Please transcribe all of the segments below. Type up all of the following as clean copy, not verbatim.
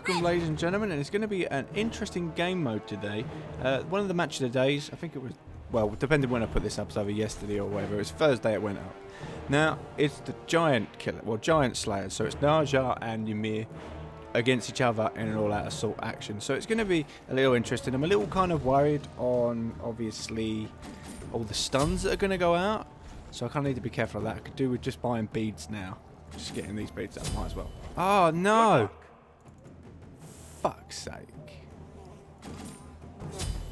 welcome, ladies and gentlemen, and it's going to be an interesting game mode today. One of the match of the days, I think it was, well, depending when I put this up, it's either yesterday or whatever. It was Thursday it went up. Now, it's the giant killer, well, giant slayers, so it's Naja and Ymir against each other in an all-out assault action. So it's going to be a little interesting. I'm a little kind of worried on, obviously, all the stuns that are going to go out. So I kind of need to be careful of that. I could do with just buying beads now. Just getting these beads up, might as well. Oh, no! Fuck's sake.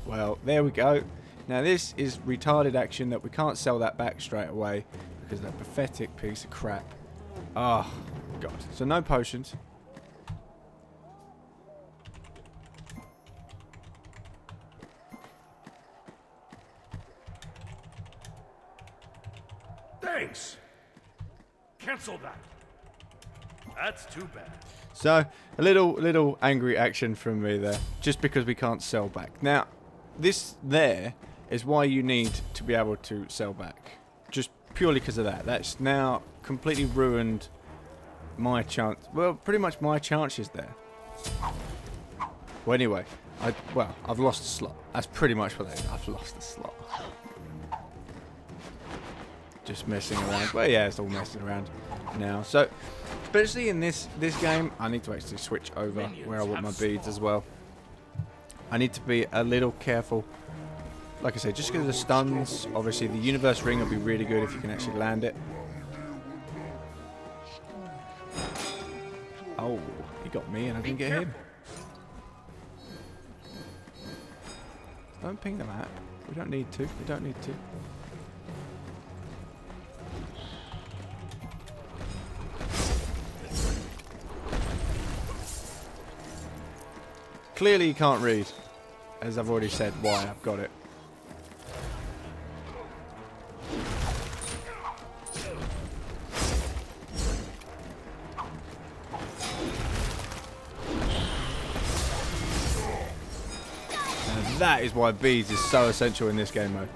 Well, there we go. Now, this is retarded action that we can't sell that back straight away because of that pathetic piece of crap. Oh, God. So, no potions. Thanks. Cancel that. That's too bad. So, a little angry action from me there, just because we can't sell back. Now, this there is why you need to be able to sell back. Just purely because of that. That's now completely ruined my chance. Well, pretty much my chances there. Well, anyway, I've lost a slot. That's pretty much what it is. I've lost a slot. Just messing around. Well, yeah, it's all messing around now. So, especially in this game, I need to actually switch over where I want my beads as well. I need to be a little careful. Like I say, just because of the stuns. Obviously, the universe ring will be really good if you can actually land it. Oh, he got me and I didn't get him. Don't ping the map. We don't need to. We don't need to. Clearly you can't read, as I've already said why I've got it. And that is why beads is so essential in this game mode.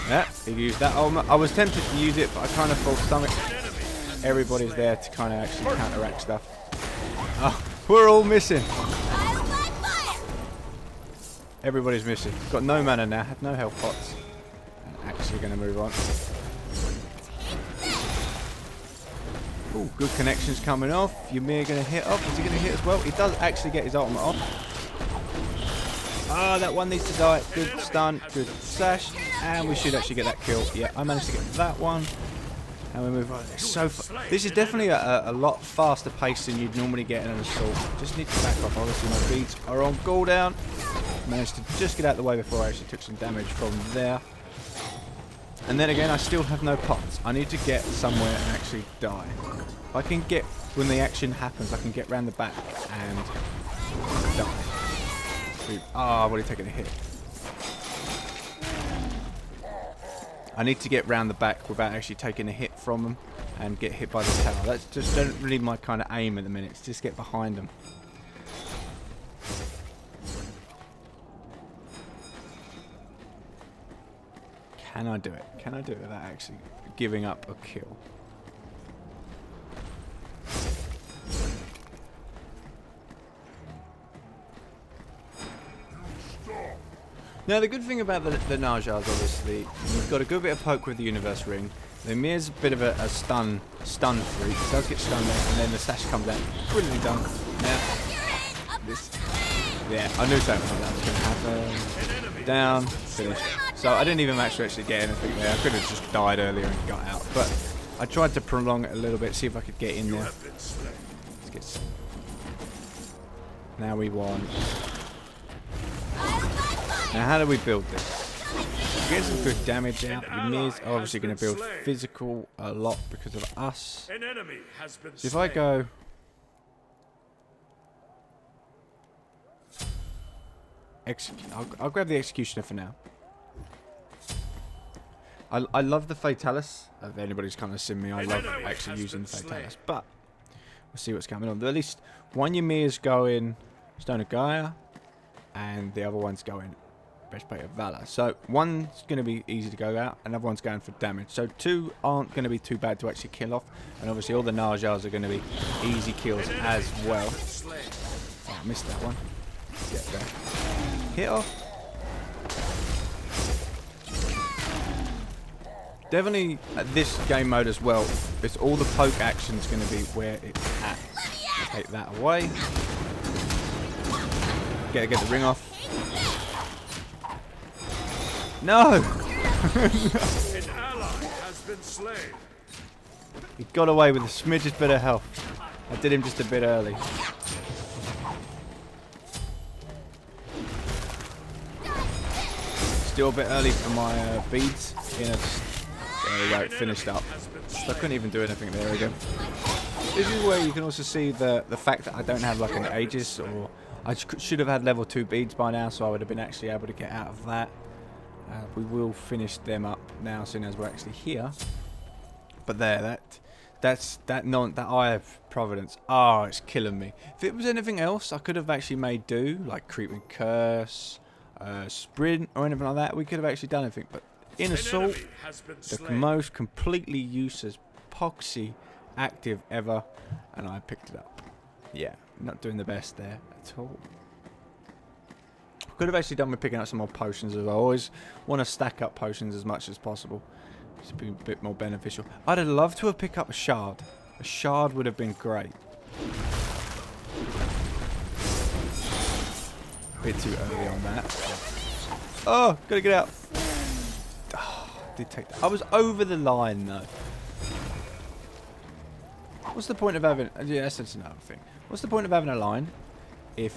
Yeah, he used that. I was tempted to use it, but I kind of thought something. Everybody's there to kind of actually counteract stuff. Oh, we're all missing. Everybody's missing. Got no mana now. Have no health pots. And actually going to move on. Ooh, good connections coming off. Ymir going to hit up. Is he going to hit as well? He does actually get his ultimate off. Ah, that one needs to die. Good stun. Good slash. And we should actually get that kill. Yeah, I managed to get that one. And we move on. It's so this is definitely a lot faster pace than you'd normally get in an assault. Just need to back off. Obviously, my beats are on cooldown. Managed to just get out of the way before I actually took some damage from there. And then again, I still have no pots. I need to get somewhere and actually die. If I can get, when the action happens, I can get round the back and die. Ah, I've already taken a hit. I need to get round the back without actually taking a hit from them and get hit by the tower. That's just not really my kind of aim at the minute. It's just get behind them. Can I do it? Can I do it without actually giving up a kill? Now, the good thing about the Najas, obviously, you've got a good bit of poke with the universe ring. The Mir's a bit of a stun freak. It does get stunned there, and then the slash comes out. Brilliantly done. Now, this, yeah, I knew something like that was going to happen. Down, finished. So I didn't even actually get anything there. I could have just died earlier and got out, but I tried to prolong it a little bit, see if I could get in there. Let's get some. Now we won. Now, how do we build this? Get some good damage out. Ymir's obviously going to build physical a lot because of us. So if I go... I'll grab the Executioner for now. I love the Fatalis. If anybody's kind of seen me, I love actually using the Fatalis. But we'll see what's coming on. But at least one Ymir's going Stone of Gaia, and the other one's going Breastplate of Valor. So one's going to be easy to go out, another one's going for damage. So 2 aren't going to be too bad to actually kill off, and obviously all the Najars are going to be easy kills as well. Oh, I missed that one. Get there. Hit off. Definitely at this game mode as well, it's all the poke action's going to be where it's at. Take that away. Get the ring off. No! An ally has been slain. He got away with a smidge's bit of health. I did him just a bit early. Still a bit early for my beads. There we go, finished up. So I couldn't even do anything. There we go. This is where you can also see the fact that I don't have like an Aegis, or I should have had level 2 beads by now, so I would have been actually able to get out of that. We will finish them up now as soon as we're actually here. But there, that Eye of Providence. Oh, it's killing me. If it was anything else, I could have actually made do, like Creeping Curse, Sprint, or anything like that. We could have actually done anything. But in Assault, the most completely useless poxy active ever, and I picked it up. Yeah, not doing the best there at all. Could have actually done with picking up some more potions as well. I always want to stack up potions as much as possible. It's been a bit more beneficial. I'd have loved to have picked up a shard. A shard would have been great. A bit too early on that. Oh, gotta get out. Oh, did take that. I was over the line though. What's the point of having... Yeah, that's another thing. What's the point of having a line if...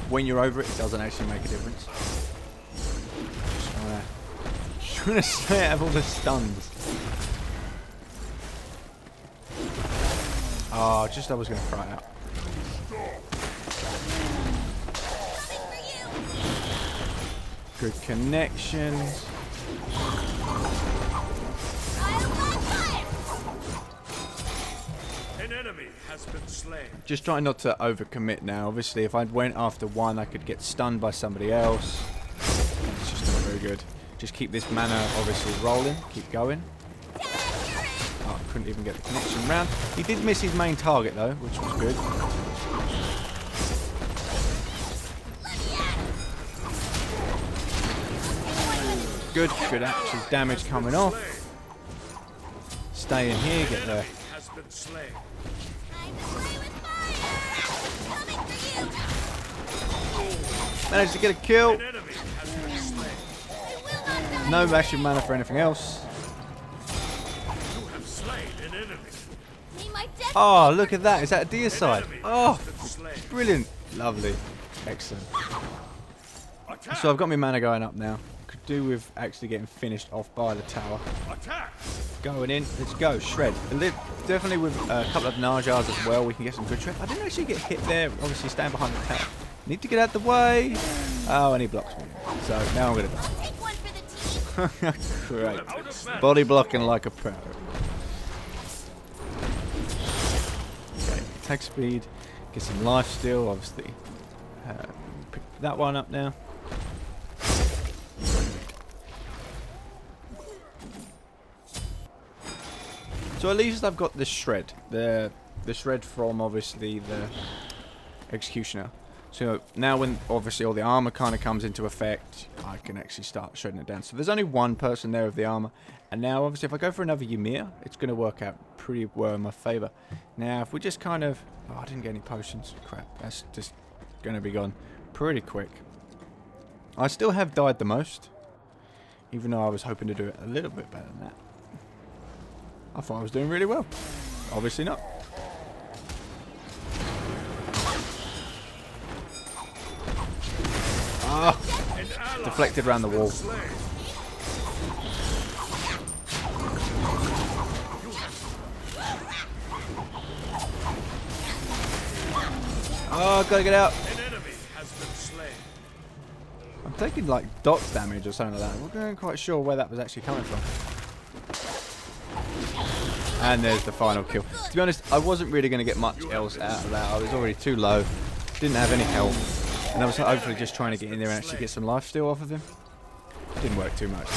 when you're over it, it doesn't actually make a difference? Just trying to stay out of all the stuns. Oh, just I was going to throw it out. Good connections. An enemy has been slain. Just trying not to overcommit now. Obviously, if I went after one, I could get stunned by somebody else. It's just not very good. Just keep this mana obviously rolling. Keep going. Oh, couldn't even get the connection round. He did miss his main target though, which was good. Good actual damage coming off. Stay in here, get there. Managed to get a kill. No actual mana for anything else. Oh, look at that. Is that a deicide? Oh, brilliant. Lovely. Excellent. So I've got my mana going up now. Could do with actually getting finished off by the tower. Going in. Let's go. Shred. Definitely with a couple of Najars as well, we can get some good shred. I didn't actually get hit there. Obviously, stand behind the tower. Need to get out the way. Oh, and he blocks me. So now I'm going to die. Great. Body blocking like a pro. Okay, attack speed. Get some life steal, obviously. Pick that one up now. So at least I've got the shred. The shred from obviously the executioner. So now when obviously all the armor kind of comes into effect, I can actually start shredding it down. So there's only one person there with the armor. And now obviously if I go for another Ymir, it's going to work out pretty well in my favor. Now if we just kind of... Oh, I didn't get any potions. Crap. That's just going to be gone pretty quick. I still have died the most. Even though I was hoping to do it a little bit better than that. I thought I was doing really well. Obviously not. Ah, deflected around the wall. Oh, gotta get out. I'm taking like dot damage or something like that. I'm not quite sure where that was actually coming from. And there's the final kill. To be honest, I wasn't really going to get much else out of that. I was already too low. Didn't have any health. And I was hopefully just trying to get in there and actually get some life steal off of him. Didn't work too much.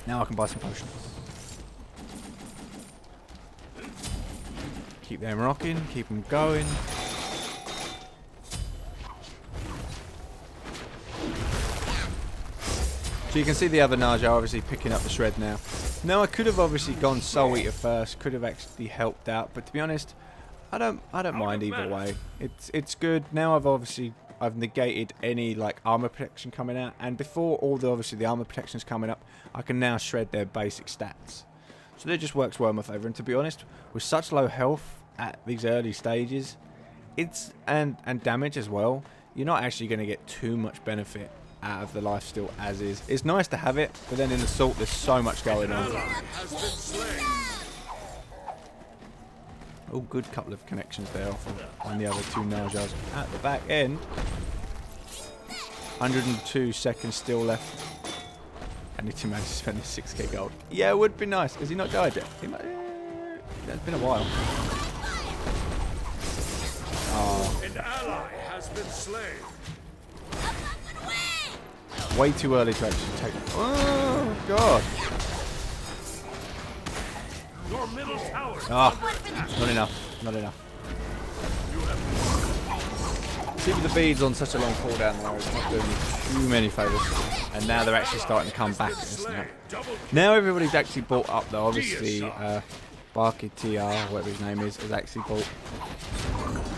Now I can buy some potions. Keep them rocking, keep them going. So you can see the other Naja obviously picking up the shred now. Now I could have obviously gone Soul Eater first, could have actually helped out, but to be honest, I don't mind either way. It's good. Now I've negated any like armor protection coming out, and before all the obviously the armor protections coming up, I can now shred their basic stats. So that just works well in my favour. And to be honest, with such low health at these early stages, and damage as well, you're not actually going to get too much benefit out of the life steal as is. It's nice to have it, but then in Assault there's so much going on. Oh, good couple of connections there on the other two Najas at the back end. 102 seconds still left. I need to manage to spend this 6k gold. Yeah, it would be nice. Has he not died yet? He might, it's been a while. Oh. An ally has been slain. Way too early to actually take. Oh god! Your middle tower. Not enough. Not enough. Keeping the beads on such a long cooldown now is not doing me too many favours. And now they're actually starting to come back. Now everybody's actually bought up though. Obviously, Barky TR, whatever his name is, has actually bought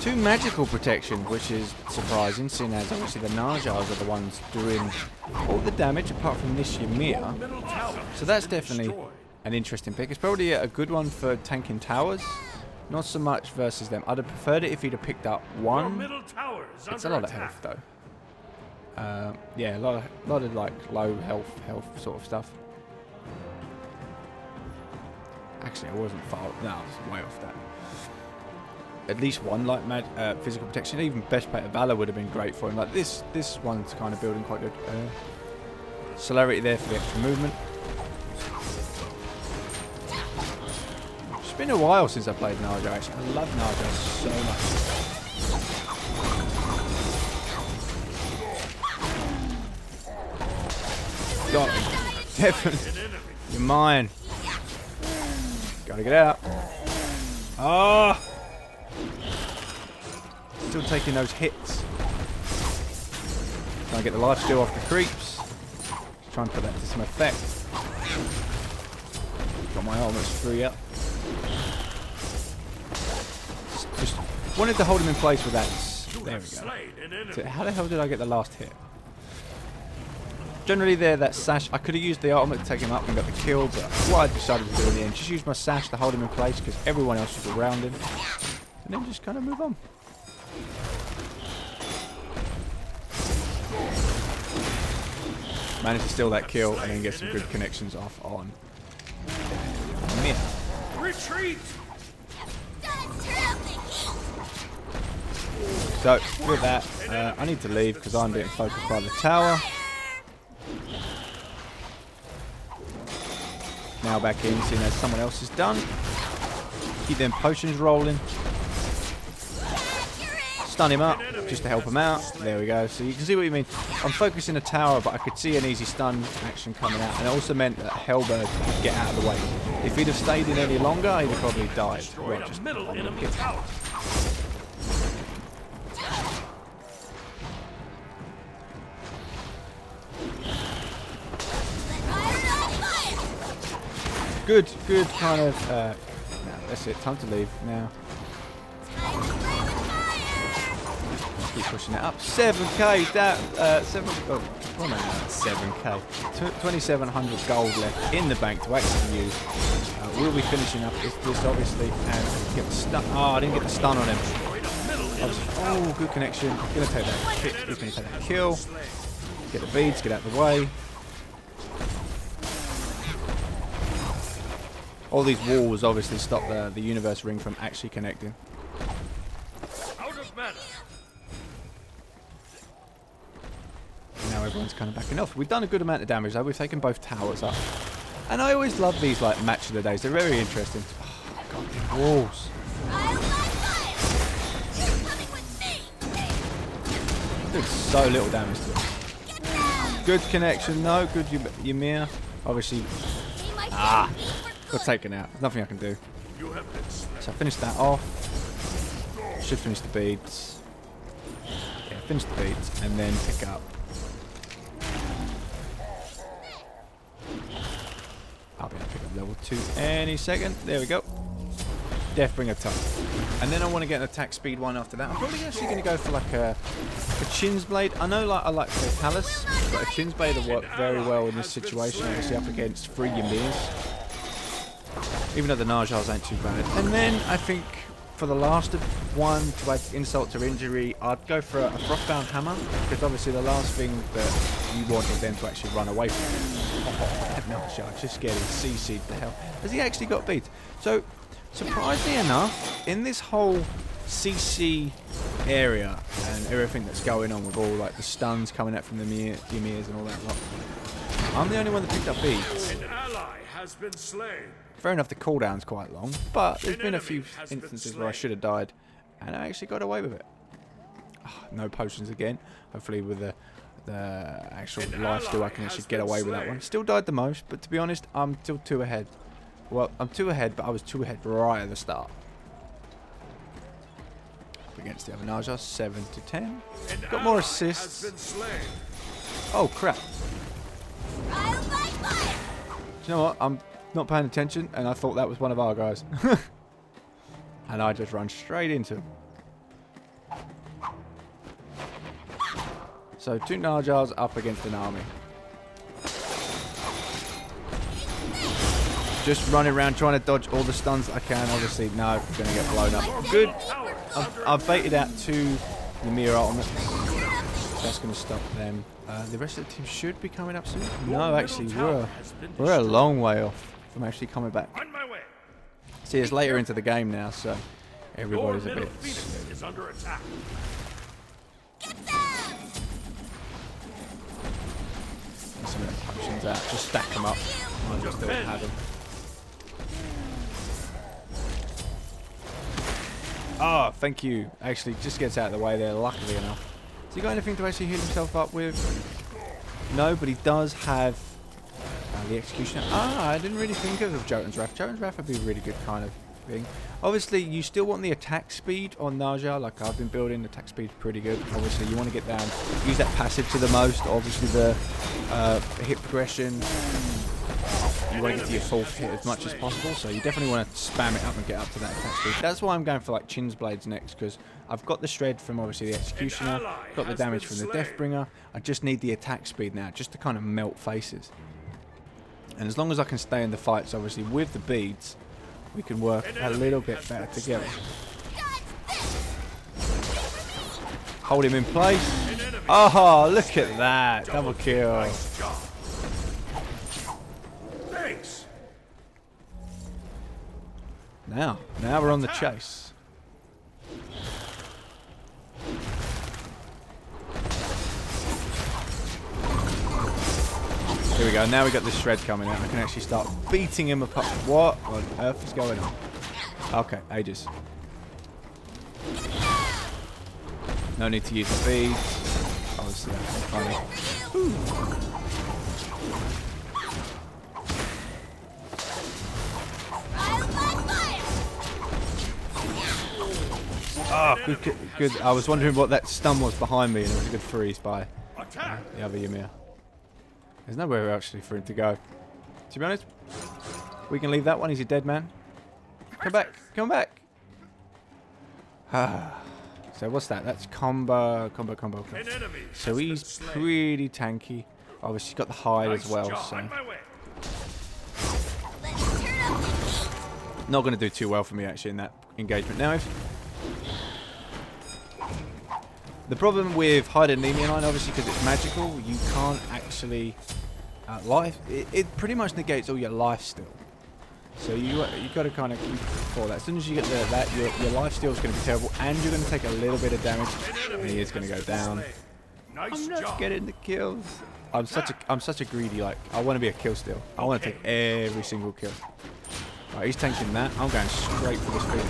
2 magical protection, which is surprising, seeing as obviously the Najas are the ones doing all the damage apart from this Ymir. So that's definitely an interesting pick. It's probably a good one for tanking towers. Not so much versus them. I'd have preferred it if he'd have picked up 1. It's a lot of health though. Yeah, a lot of like low health sort of stuff. Actually, I wasn't far. No, I was way off that. At least 1 like physical protection. Even best plate of valor would have been great for him. Like this one's kind of building quite good. Celerity there for the extra movement. It's been a while since I played Naja. Actually, I love Naja so much. Got him. Definitely. You're mine. Gotta get out. Ah. Oh. Still taking those hits. Trying to get the life steal off the creeps. Trying to put that to some effect. Got my armors free up. Just wanted to hold him in place with that. There we go. So how the hell did I get the last hit? Generally there, that sash, I could have used the ultimate to take him up and got the kill, but what I decided to do in the end, just use my sash to hold him in place because everyone else was around him. And then just kind of move on. Managed to steal that kill and then get some good connections off on Ymir. Retreat! So, with that, I need to leave because I'm being focused by the tower. Now back in, seeing as someone else is done. Keep them potions rolling. Stun him up, just to help him out. There we go. So you can see what you mean. I'm focusing a tower, but I could see an easy stun action coming out. And it also meant that Hellbird could get out of the way. If he'd have stayed in any longer, he'd have probably died. Well, just on the hit. Good kind of, no, that's it, time to leave now. Keep pushing it up. 7k, that, 7k. 2,700 gold left in the bank to actually use. We'll be finishing up this obviously, and get the stun. Oh, I didn't get the stun on him. Oh, good connection. Gonna take that hit, he's gonna take that kill. Get the beads, get out of the way. All these walls obviously stop the universe ring from actually connecting. Now everyone's kind of backing off. We've done a good amount of damage though. We've taken both towers up. And I always love these like match of the days. They're very interesting. Oh, God, these walls. Did so little damage to him. Good connection, no. Good Ymir. Obviously, got taken out. There's nothing I can do. So I finished that off. Should finish the beads. Yeah, finish the beads and then pick up. I'll be able to pick up level 2 any second. There we go. Deathbringer tough. And then I want to get an attack speed one after that. I'm probably actually going to go for like a Chin's Blade. I know like I like the Talus, but a Chin's Blade will work very well in this situation, obviously up against 3 Ymirs. Even though the Najars ain't too bad. And then I think for the last one, to add insult to injury, I'd go for a Frothbound Hammer, because obviously the last thing that you want is them to actually run away from you. That Najar just getting CC'd the hell. Has he actually got beat? So, surprisingly enough, in this whole CC area and everything that's going on with all like the stuns coming out from the Ymirs and all that lot, I'm the only one that picked up beats. An ally has been slain. Fair enough, the cooldown's quite long, but there's been a few instances where I should have died, and I actually got away with it. Oh, no potions again. Hopefully with the actual lifesteal I can actually get away with that one. Still died the most, but to be honest, I'm still 2 ahead. Well, I'm 2 ahead, but I was 2 ahead right at the start. Up against the other Naja, 7 to 10. Got more assists. Oh crap. Do you know what? I'm not paying attention, and I thought that was one of our guys. And I just run straight into him. So 2 Najars up against an army. Just running around trying to dodge all the stuns I can. Obviously, no, I'm going to get blown up. Good. I've baited out 2 Ymir ultimates. That's going to stop them. The rest of the team should be coming up soon. No, actually, we're a long way off from actually coming back. See, it's later into the game now, so everybody's a bit. Is under attack. Some of the potions out. Just stack them up. I just don't have them. Ah, thank you. Actually, just gets out of the way there, luckily enough. Has he got anything to actually heal himself up with? No, but he does have the Executioner. Ah, I didn't really think of Jotun's Wrath. Jotun's Wrath would be a really good kind of thing. Obviously, you still want the attack speed on Naja, like I've been building. The attack speed's pretty good. Obviously, you want to get down, use that passive to the most. Obviously, the hit progression, you want to get to your 4th hit as much as possible. So you definitely want to spam it up and get up to that attack speed. That's why I'm going for like Chin's Blades next, because I've got the shred from obviously the Executioner, got the damage from the Deathbringer. I just need the attack speed now, just to kind of melt faces. And as long as I can stay in the fights, obviously with the beads, we can work a little bit better together. Hold him in place. Oh, look at that. Double kill. Thanks. Now we're on the chase. Here we go. Now we got this shred coming out. I can actually start beating him apart. What on earth is going on? Okay, ages. No need to use the beads. Obviously, that's funny. Oh, good. I was wondering what that stun was behind me, and it was a good freeze by the other Ymir. There's nowhere actually for him to go. To be honest, we can leave that one. He's a dead man. Come back. Come back. So what's that? That's combo. So he's pretty tanky. Obviously, he's got the hide as well. So not going to do too well for me actually in that engagement. Now, the problem with hide and anemia line, obviously, because it's magical, you can't actually life. It pretty much negates all your life still. So you got to kind of keep for that. As soon as you get that, your life steal is going to be terrible, and you're going to take a little bit of damage, and he is going to go down. I'm not getting the kills. I'm such a greedy. Like I want to be a kill steal. I want to take every single kill. Right, he's tanking that. I'm going straight for this Phoenix.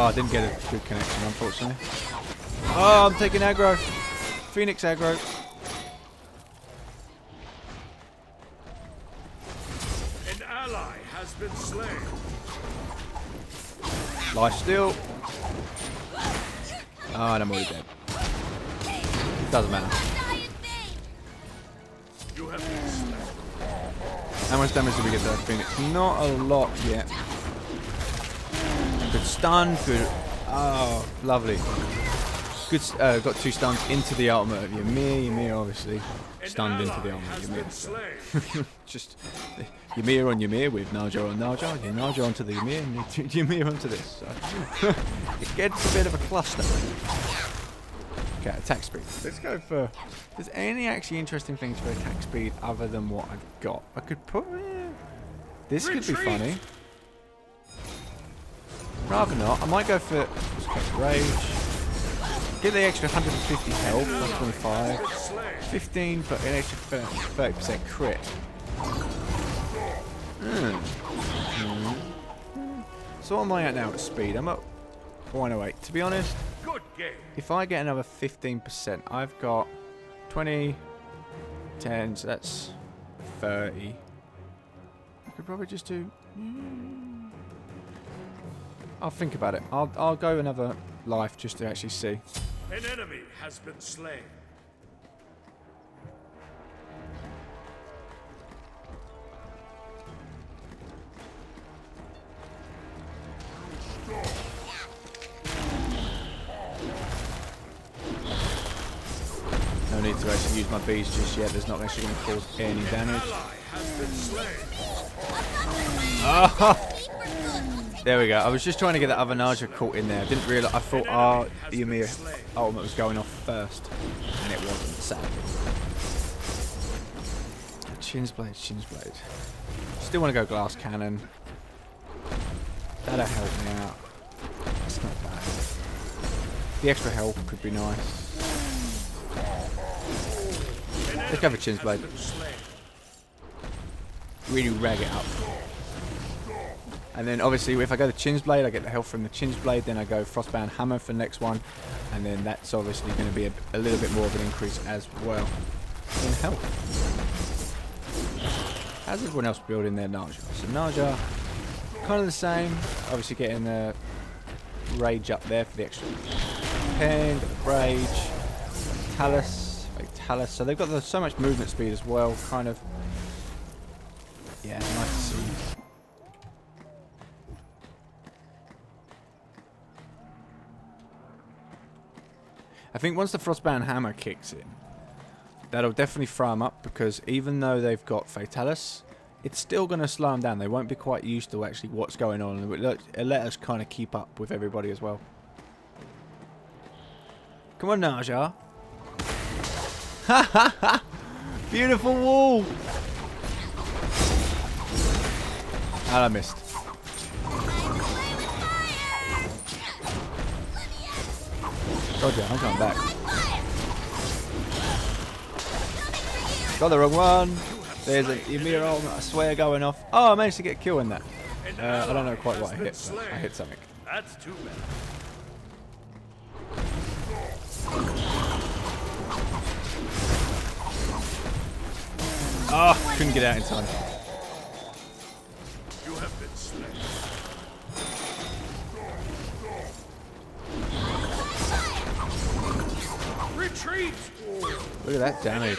Oh, I didn't get a good connection, unfortunately. Oh, I'm taking aggro. Phoenix aggro. An ally has been slain. Life steal. Oh, and I'm already dead. Doesn't matter. You have been slain. How much damage did we get there, Phoenix? Not a lot yet. Good stun, good. Oh, lovely. Good. Got 2 stuns into the ultimate of Ymir. Ymir obviously stunned into the ultimate of Ymir. So. Just Ymir on Ymir with Naja on Naja. Naja onto the Ymir and Ymir onto this. So. It gets a bit of a cluster. Okay, attack speed. Let's go for... Is there any actually interesting things for attack speed other than what I've got? I could put... This could be funny. Rather not. I might go for... Rage. Get the extra 150 health, plus 25. 15, but an extra 30% crit. So what am I at now at speed? I'm at 108. To be honest, Good game. if I get another 15%, I've got 20, 10, so that's 30. I could probably just do... I'll think about it. I'll go another life just to actually see. An enemy has been slain. No need to actually use my bees just yet. There's not actually going to cause any damage. Ally has been slain. Oh! There we go. I was just trying to get that other Naja caught in there. I didn't realise. I thought our Ymir ultimate was going off first, and it wasn't. Sadly. Chin's blade, Chin's blade. Still want to go glass cannon. That'll help me out. It's not bad. The extra health could be nice. Let's go for Chin's blade. Really rag it up. And then obviously if I go to Chin's blade, I get the health from the Chin's blade, then I go Frostbound Hammer for the next one, and then that's obviously going to be a little bit more of an increase as well in health. How's everyone else building their Naja? So Naja, kind of the same, obviously getting the Rage up there for the extra 10, got the Rage, Talus, so they've got so much movement speed as well, kind of, yeah, nice to see. I think once the Frostbound Hammer kicks in, that'll definitely throw them up, because even though they've got Fatalis, it's still going to slow them down. They won't be quite used to actually what's going on. It'll let us kind of keep up with everybody as well. Come on, Naja. Ha ha ha! Beautiful wall! And I missed. Roger, I'm coming back. Got the wrong one. There's a Ymir ultimate, I swear, going off. Oh, I managed to get a kill in that. I don't know quite what I hit. I hit something. That's too bad. Oh, couldn't get out in time. You have been slain. Retreat! Look at that damage.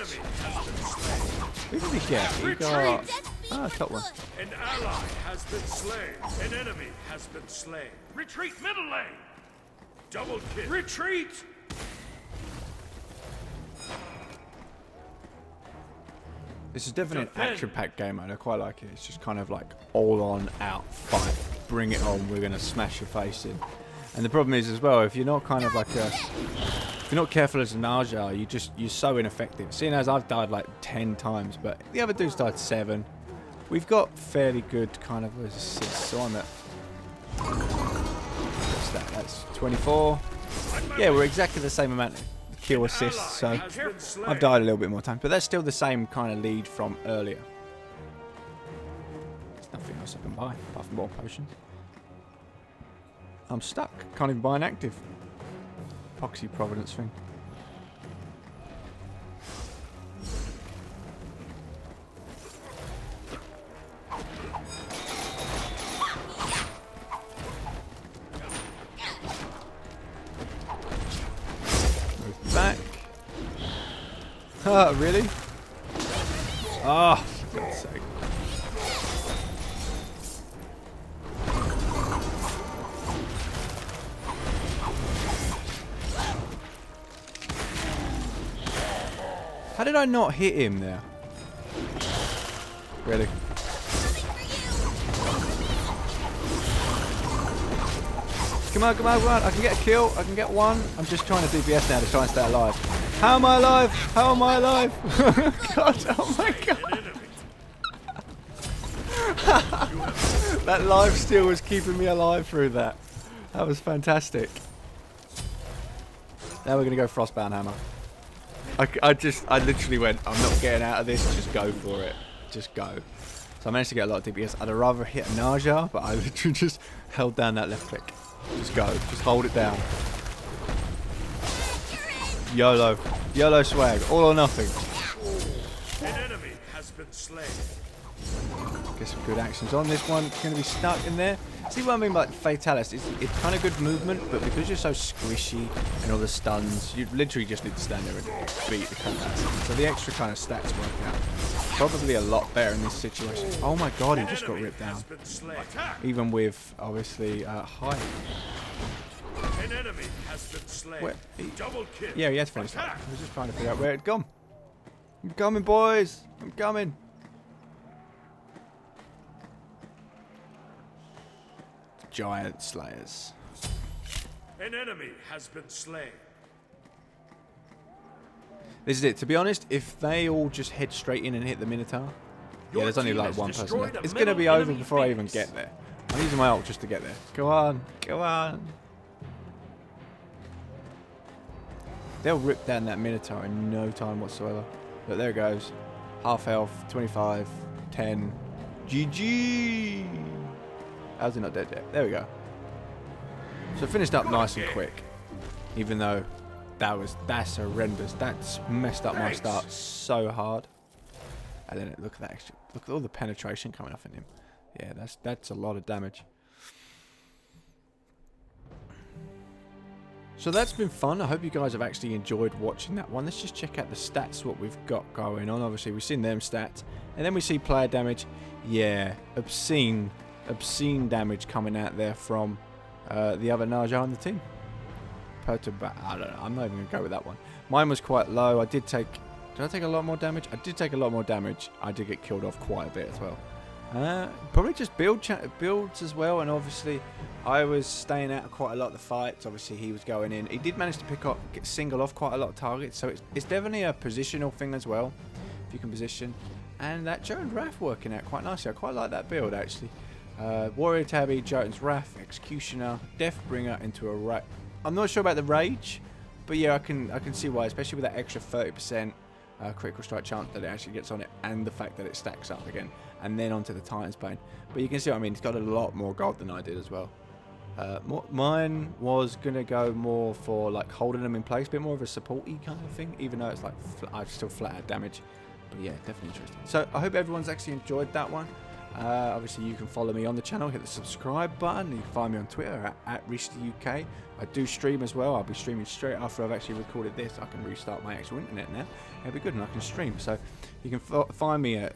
Who did he get? He got... Ah, top one. An ally has been slain. An enemy has been slain. Retreat middle lane. Double kill. Retreat! This is definitely an action-packed game mode. I quite like it. It's just kind of like all-on, out, fight. Bring it on. We're going to smash your face in. And the problem is as well, if you're not kind of like a... If you're not careful as a Naja, you're so ineffective. Seeing as I've died like 10 times, but the other dude's died 7. We've got fairly good kind of assists on it. What's that? That's 24. Yeah, we're exactly the same amount of kill assists, so I've died a little bit more times, but that's still the same kind of lead from earlier. There's nothing else I can buy apart from more potions. I'm stuck. Can't even buy an active. Epoxy Providence thing. Move back. Oh, really? Oh, for God's sake. How did I not hit him there? Really? Come on, come on, come on. I can get a kill. I can get one. I'm just trying to DPS now to try and stay alive. How am I alive? How am I alive? God, oh my God. That life steal was keeping me alive through that. That was fantastic. Now we're going to go Frostbound Hammer. I literally went, I'm not getting out of this, just go for it. Just go. So I managed to get a lot of DPS. I'd have rather hit a Naja, but I literally just held down that left click. Just go. Just hold it down. YOLO. YOLO swag. All or nothing. An enemy has been slain. Get some good actions on this one. It's going to be stuck in there. See what I mean by Fatalis? It's kind of good movement, but because you're so squishy and all the stuns, you literally just need to stand there and beat the crap out of them. So the extra kind of stats work out. Probably a lot better in this situation. Oh my God, he just got ripped down. Even with, obviously, high. An enemy has been slain. Where, Double kill. yeah, he has finished that. I was just trying to figure out where it'd gone. I'm coming, boys. I'm coming. Giant Slayers. An enemy has been slain. This is it. To be honest, if they all just head straight in and hit the Minotaur, yeah, there's only like one person left. It's going to be over before I even get there. I'm using my ult just to get there. Go on. Go on. They'll rip down that Minotaur in no time whatsoever. But there it goes. Half health, 25, 10. GG! How's he not dead yet? There we go. So finished up nice and quick. Even though that's horrendous. That's messed up my start so hard. And then look at that extra. Look at all the penetration coming off in him. Yeah, that's a lot of damage. So that's been fun. I hope you guys have actually enjoyed watching that one. Let's just check out the stats, what we've got going on. Obviously, we've seen them stats. And then we see player damage. Yeah, obscene damage coming out there from the other Naja on the team. I don't know. I'm not even going to go with that one. Mine was quite low. Did I take a lot more damage? I did take a lot more damage. I did get killed off quite a bit as well. Probably just builds as well, and obviously I was staying out of quite a lot of the fights. Obviously he was going in. He did manage to single off quite a lot of targets, so it's definitely a positional thing as well, if you can position. And that Jotun's Wrath working out quite nicely. I quite like that build actually. Warrior Tabby, Jotun's Wrath, Executioner, Deathbringer into a Rage. I'm not sure about the Rage, but yeah, I can see why, especially with that extra 30% critical strike chance that it actually gets on it, and the fact that it stacks up again, and then onto the Titan's Bane. But you can see what I mean. It's got a lot more gold than I did as well. Mine was gonna go more for like holding them in place, a bit more of a supporty kind of thing, even though it's like I still flat out damage. But yeah, definitely interesting. So I hope everyone's actually enjoyed that one. Obviously you can follow me on the channel, hit the subscribe button. You can find me on Twitter at HiRezUK. I do stream as well. I'll be streaming straight after I've actually recorded this. I can restart my actual internet now. It'll be good, and I can stream. So you can find me at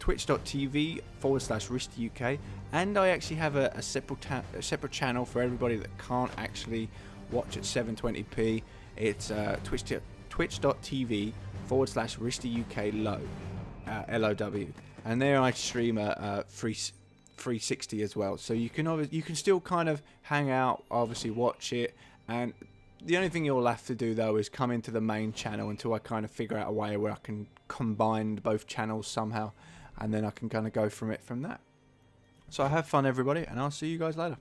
twitch.tv/HiRezUK, and I actually have a separate channel for everybody that can't actually watch at 720p. It's twitch.tv/HiRezUK LOW, and there I stream a 360 as well. So you can still kind of hang out, obviously watch it, and the only thing you'll have to do though is come into the main channel until I kind of figure out a way where I can combine both channels somehow, and then I can kind of go from that. So have fun everybody, and I'll see you guys later.